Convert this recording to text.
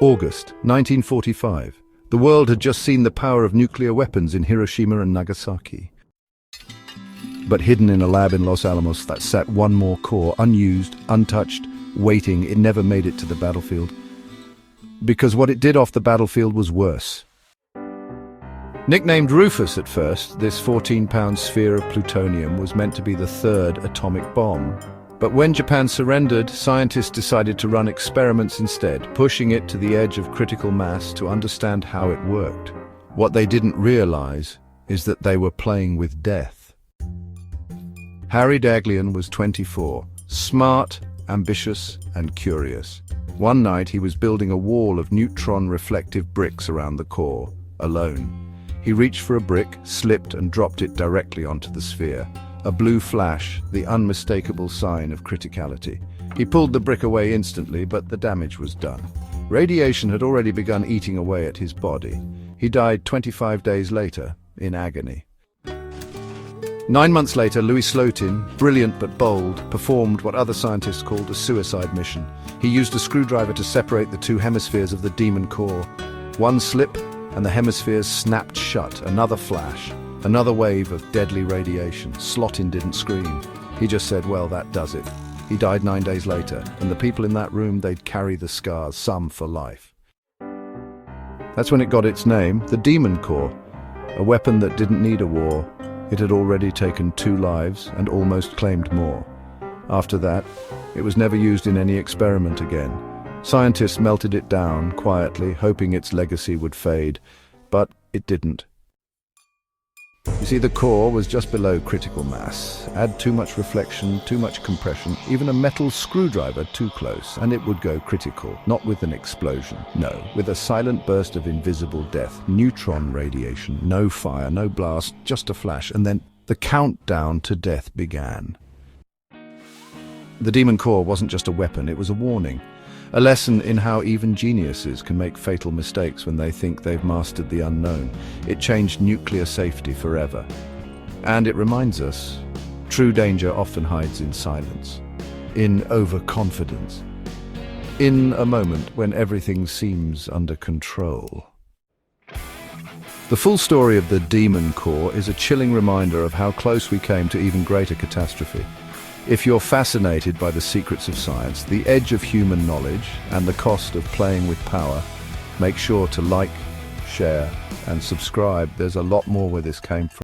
August 1945. The world had just seen the power of nuclear weapons in Hiroshima and Nagasaki. But hidden in a lab in Los Alamos that sat one more core, unused, untouched, waiting. It never made it to the battlefield. Because what it did off the battlefield was worse. Nicknamed Rufus at first, this 14-pound sphere of plutonium was meant to be the third atomic bomb. But when Japan surrendered, scientists decided to run experiments instead, pushing it to the edge of critical mass to understand how it worked. What they didn't realize is that they were playing with death. Harry Daghlian was 24, smart, ambitious, and curious. One night he was building a wall of neutron-reflective bricks around the core, alone. He reached for a brick, slipped, and dropped it directly onto the sphere. A blue flash, the unmistakable sign of criticality. He pulled the brick away instantly, but the damage was done. Radiation had already begun eating away at his body. He died 25 days later, in agony. 9 months later, Louis Slotin, brilliant but bold, performed what other scientists called a suicide mission. He used a screwdriver to separate the two hemispheres of the demon core. One slip, and the hemispheres snapped shut. Another flash. Another wave of deadly radiation. Slotin didn't scream. He just said, well, that does it. He died 9 days later, and the people in that room, they'd carry the scars, some for life. That's when it got its name, the Demon Core. A weapon that didn't need a war. It had already taken 2 lives and almost claimed more. After that, it was never used in any experiment again. Scientists melted it down quietly, hoping its legacy would fade, but it didn't. You see, the core was just below critical mass. Add too much reflection, too much compression, even a metal screwdriver too close, and it would go critical, not with an explosion. No, with a silent burst of invisible death, neutron radiation, no fire, no blast, just a flash, and then the countdown to death began. The Demon Core wasn't just a weapon, it was a warning. A lesson in how even geniuses can make fatal mistakes when they think they've mastered the unknown. It changed nuclear safety forever. And it reminds us, true danger often hides in silence, in overconfidence, in a moment when everything seems under control. The full story of the Demon Core is a chilling reminder of how close we came to even greater catastrophe. If you're fascinated by the secrets of science, the edge of human knowledge, and the cost of playing with power, make sure to like, share, and subscribe. There's a lot more where this came from.